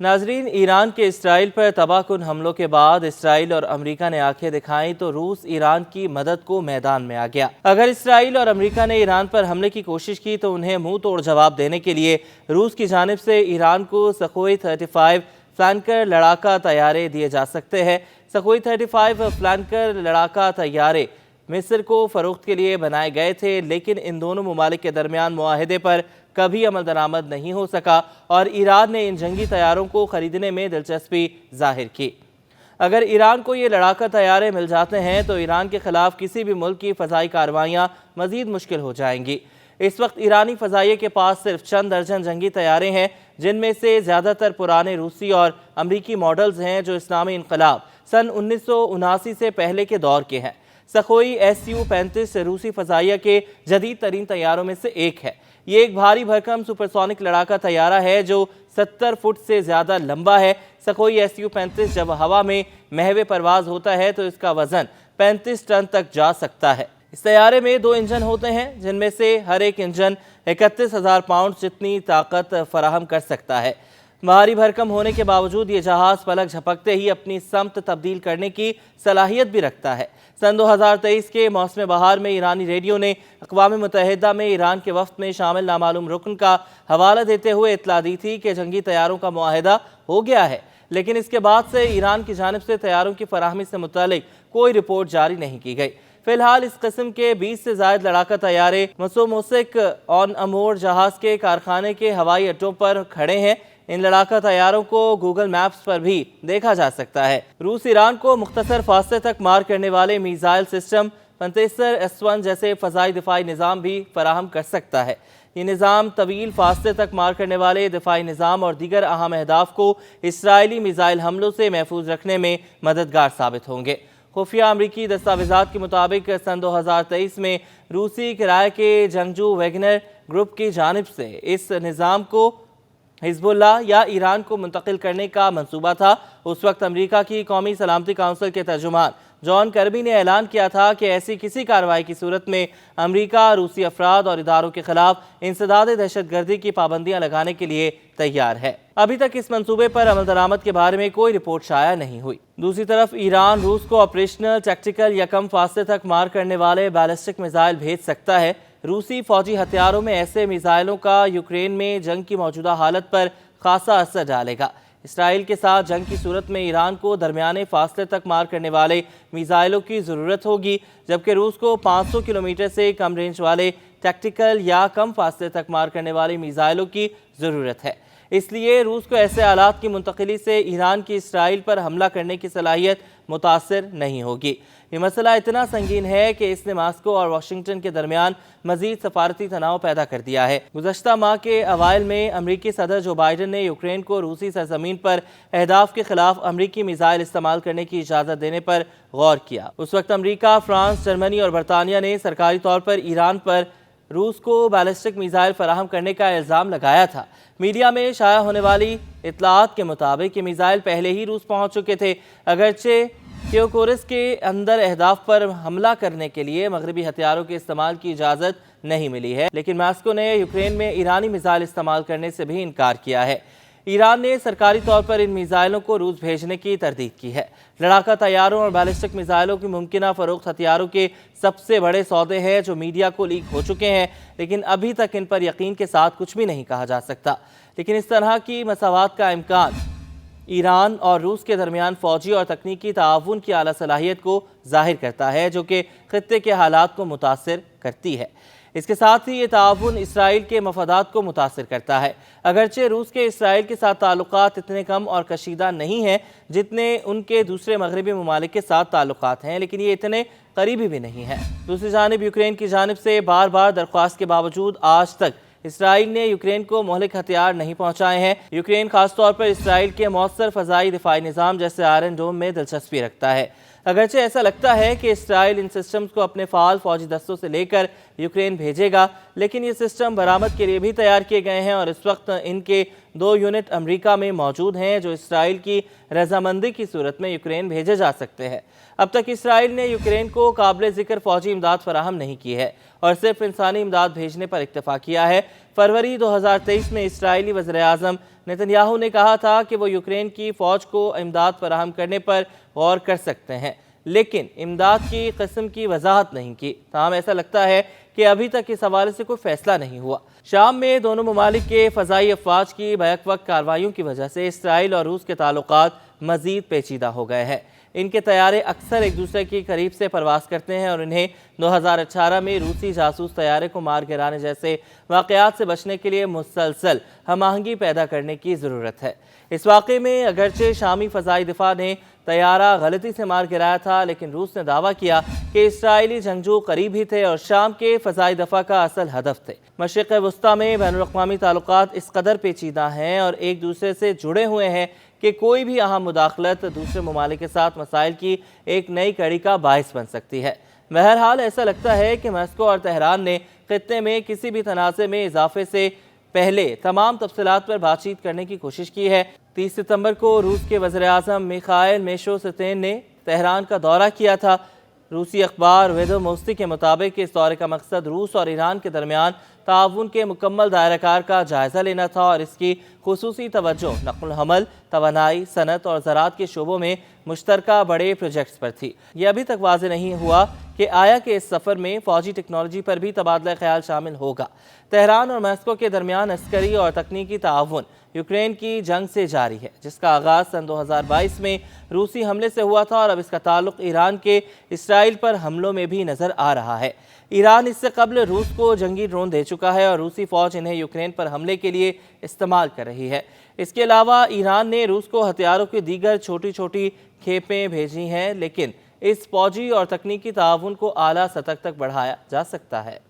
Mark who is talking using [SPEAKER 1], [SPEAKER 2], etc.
[SPEAKER 1] नाजरीन, ईरान के इसराइल पर तबाहकुन हमलों के बाद इसराइल और अमेरिका ने आंखें दिखाई तो रूस ईरान की मदद को मैदान में आ गया। अगर इसराइल और अमेरिका ने ईरान पर हमले की कोशिश की तो उन्हें मुंह तोड़ जवाब देने के लिए रूस की जानिब से ईरान को सखोई 35 फ्लैंकर लड़ाका तैयारे दिए जा सकते हैं। सखोई 35 फ्लैंकर लड़ाका तैयारे मिस्र को फरोख्त के लिए बनाए गए थे, लेकिन इन दोनों ममालिक के दरमियान मुआहदे पर कभी अमल दरामद नहीं हो सका और ईरान ने इन जंगी तैयारों को खरीदने में दिलचस्पी जाहिर की। अगर ईरान को ये लड़ाका तैयारे मिल जाते हैं तो ईरान के खिलाफ किसी भी मुल्क की फ़ज़ाई कार्रवाइयाँ मज़ीद मुश्किल हो जाएंगी। इस वक्त ईरानी फ़ज़ाइये के पास सिर्फ चंद दर्जन जंगी तैयारे हैं, जिनमें से ज़्यादातर पुराने रूसी और अमरीकी मॉडल्स हैं जो इस्लामी इनकलाब सन 1979 से पहले के दौर के हैं। सखोई Su-35 रूसी फ़ज़ाइया के जदीद तरीन तैयारों में से एक है। ये एक भारी भरकम सुपरसोनिक लड़ाका तैयारा है जो 70 फुट से ज़्यादा लंबा है। सखोई Su-35 जब हवा में महवे परवाज होता है तो इसका वज़न 35 टन तक जा सकता है। इस तैयारे में 2 इंजन होते हैं, जिनमें से हर एक इंजन 31,000 पाउंड जितनी ताकत फराहम कर सकता है। भारी भरकम होने के बावजूद ये जहाज़ पलक झपकते ही अपनी समत तब्दील करने की सलाहियत भी रखता है। सन 2023 के मौसम बहार में ईरानी रेडियो ने अक़वाम मुत्तहिदा में ईरान के वफ़द में शामिल नामालूम रुकन का हवाला देते हुए इत्तला दी थी कि जंगी तैयारों का मुआहदा हो गया है, लेकिन इसके बाद से ईरान की जानिब से तैयारों की फराहमी से मुतालिक कोई रिपोर्ट जारी नहीं की गई। फिलहाल इस किस्म के 20 से ज़ायद लड़ाका तैयारे मसोमोसिक ऑन अमोर जहाज़ के कारखाने के हवाई अड्डों पर खड़े हैं। इन लड़ाका तैयारों को गूगल मैप्स पर भी देखा जा सकता है। रूस ईरान को मुख्तसर फासले तक मार करने वाले मिसाइल सिस्टम पंतेसर S-1 जैसे फ़ज़ाई दिफाई निज़ाम भी फराहम कर सकता है। ये निज़ाम तवील फासले तक मार करने वाले दिफाई निज़ाम और दीगर अहम अहदाफ को इसराइली मिसाइल हमलों से महफूज रखने में मददगार साबित होंगे। खुफिया अमरीकी दस्तावेज़ात के मुताबिक सन 2023 में रूसी किराए के जंगजू वैगनर ग्रुप की जानिब से इस निज़ाम को हिज़्बुल्लाह या ईरान को मुंतकिल करने का मंसूबा था। उस वक्त अमेरिका की कौमी सलामती काउंसिल के तर्जुमान जॉन कर्बी ने ऐलान किया था कि ऐसी किसी कार्रवाई की सूरत में अमेरिका रूसी अफराद और इदारों के खिलाफ इंसदाद दहशतगर्दी की पाबंदियां लगाने के लिए तैयार है। अभी तक इस मंसूबे पर अमल दरामद के बारे में कोई रिपोर्ट शाया नहीं हुई। दूसरी तरफ ईरान रूस को ऑपरेशनल, टैक्टिकल या कम फासले तक मार करने वाले बैलिस्टिक मिसाइल भेज सकता है। रूसी फौजी हथियारों में ऐसे मिसाइलों का यूक्रेन में जंग की मौजूदा हालत पर खासा असर डालेगा। इसराइल के साथ जंग की सूरत में ईरान को दरमियाने फासले तक मार करने वाले मिसाइलों की ज़रूरत होगी, जबकि रूस को 500 किलोमीटर से कम रेंज वाले टैक्टिकल या कम फासले तक मार करने वाले मिसाइलों की ज़रूरत है। इसलिए रूस को ऐसे आलात की मुंतकिली से ईरान की इसराइल पर हमला करने की सलाहियत मुतासिर नहीं होगी। ये मसला इतना संगीन है कि इसने मास्को और वाशिंगटन के दरमियान मजीद सफारती तनाव पैदा कर दिया है। गुज़श्ता माह के अवाइल में अमरीकी सदर जो बाइडन ने यूक्रेन को रूसी सरजमीन पर अहदाफ के खिलाफ अमरीकी मिसाइल इस्तेमाल करने की इजाज़त देने पर गौर किया। उस वक्त अमरीका, फ्रांस, जर्मनी और बरतानिया ने सरकारी तौर पर ईरान पर रूस को बैलिस्टिक मिसाइल फराहम करने का इल्ज़ाम लगाया था। मीडिया में शाया होने वाली इत्तलात के मुताबिक ये मिसाइल पहले ही रूस पहुँच चुके थे, अगरचे क्योकोरिस के अंदर अहदाफ पर हमला करने के लिए मगरबी हथियारों के इस्तेमाल की इजाज़त नहीं मिली है, लेकिन मास्को ने यूक्रेन में ईरानी मिसाइल इस्तेमाल करने से भी इनकार किया है। ईरान ने सरकारी तौर पर इन मिसाइलों को रूस भेजने की तरदीद की है। लड़ाका तैयारों और बैलिस्टिक मिसाइलों की मुमकिना फरोख्त हथियारों के सबसे बड़े सौदे हैं जो मीडिया को लीक हो चुके हैं, लेकिन अभी तक इन पर यकीन के साथ कुछ भी नहीं कहा जा सकता। लेकिन इस तरह की मसावात का इम्कान ईरान और रूस के दरमियान फौजी और तकनीकी ताआवुन की आला सलाहियत को जाहिर करता है, जो कि खित्ते के हालात को मुतासिर करती है। इसके साथ ही ये ताआवुन इसराइल के मफादात को मुतासिर करता है। अगरचे रूस के इसराइल के साथ ताल्लुकात इतने कम और कशीदा नहीं हैं जितने उनके दूसरे मगरबी ममालिक के साथ ताल्लुकात हैं, लेकिन ये इतने करीबी भी नहीं हैं। दूसरी जानिब यूक्रेन की जानिब से बार बार दरख्वास्त के बावजूद आज तक इसराइल ने यूक्रेन को मौलिक हथियार नहीं पहुंचाए हैं। यूक्रेन खासतौर पर इसराइल के मौसर फ़ज़ाई दिफाई निज़ाम जैसे आयरन डोम में दिलचस्पी रखता है। अगरचे ऐसा लगता है कि इसराइल इन सिस्टम्स को अपने फ़ाल फौजी दस्तों से लेकर यूक्रेन भेजेगा, लेकिन ये सिस्टम बरामद के लिए भी तैयार किए गए हैं और इस वक्त इनके 2 यूनिट अमेरिका में मौजूद हैं जो इसराइल की रजामंदी की सूरत में यूक्रेन भेजे जा सकते हैं। अब तक इसराइल ने यूक्रेन को काबिल ज़िक्र फौजी इमदाद फराहम नहीं की है और सिर्फ इंसानी इमदाद भेजने पर इक्तफा किया है। फरवरी 2023 में इसराइली वज़ीर-ए-आज़म नेतन्याहू ने कहा था कि वो यूक्रेन की फ़ौज को इमदाद फराहम करने पर गौर कर सकते हैं, लेकिन इमदाद की किस्म की वजाहत नहीं की। ताहम ऐसा लगता है कि अभी तक इस हवाले से कोई फैसला नहीं हुआ। शाम में दोनों ममालिक के फ़ज़ाई अफ़वाज की बैक वक्त कार्रवाइयों की वजह से इसराइल और रूस के ताल्लुकात मज़ीद पेचीदा हो गए हैं। इनके तैयारे अक्सर एक दूसरे के करीब से परवास करते हैं और इन्हें 2018 में रूसी जासूस तैयारे को मार गिराने जैसे वाक़यात से बचने के लिए मुसलसल हम आहंगी पैदा करने की ज़रूरत है। इस वाक़े में अगरचे शामी फ़ज़ाई दिफा ने तैयारा गलती से मार गिराया था, लेकिन रूस ने दावा किया कि इसराइली जंगजू करीब ही थे और शाम के फ़ज़ाई दफ़ा का असल हदफ थे। मशरिक़ वस्ता में बैनुल-अक़वामी ताल्लुकात इस कदर पेचीदा हैं और एक दूसरे से जुड़े हुए हैं कि कोई भी अहम मुदाखलत दूसरे ममालिक के साथ मसाइल की एक नई कड़ी का बाइस बन सकती है। बहरहाल ऐसा लगता है कि मॉस्को और तेहरान ने खित्ते में किसी भी तनाज़े में इजाफे से पहले तमाम तफसीलात पर बातचीत करने की कोशिश की है। 30 सितंबर को रूस के वज़ीर-ए-आज़म मिखाइल मिशोस्तान ने तेहरान का दौरा किया था। रूसी अखबार वेदोमोस्ती के मुताबिक इस दौरे का मकसद रूस और ईरान के दरमियान ताउन के मुकम्मल दायराकार का जायज़ा लेना था और इसकी खुसूसी तवज्जो नक़्ल हमल, तवानाई, सनत और ज़राअत के शोबों में मुश्तरका बड़े प्रोजेक्ट्स पर थी। यह अभी तक वाज़ेह नहीं हुआ कि आया कि इस सफ़र में फ़ौजी टेक्नोलॉजी पर भी तबादला ख्याल शामिल होगा। तेहरान और मॉस्को के दरमियान अस्करी और तकनीकी ताउन यूक्रेन की जंग से जारी है, जिसका आगाज़ सन 2022 में रूसी हमले से हुआ था और अब इसका ताल्लुक़ ईरान के इसराइल पर हमलों में भी नज़र आ रहा है। ईरान इससे कबल रूस को जंगी ड्रोन दे चुका है और रूसी फ़ौज इन्हें यूक्रेन पर हमले के लिए इस्तेमाल कर रही है। इसके अलावा ईरान ने रूस को हथियारों की दीगर छोटी छोटी खेपें भेजी हैं, लेकिन इस फ़ौजी और तकनीकी ताउन को आला सतह तक बढ़ाया जा सकता है।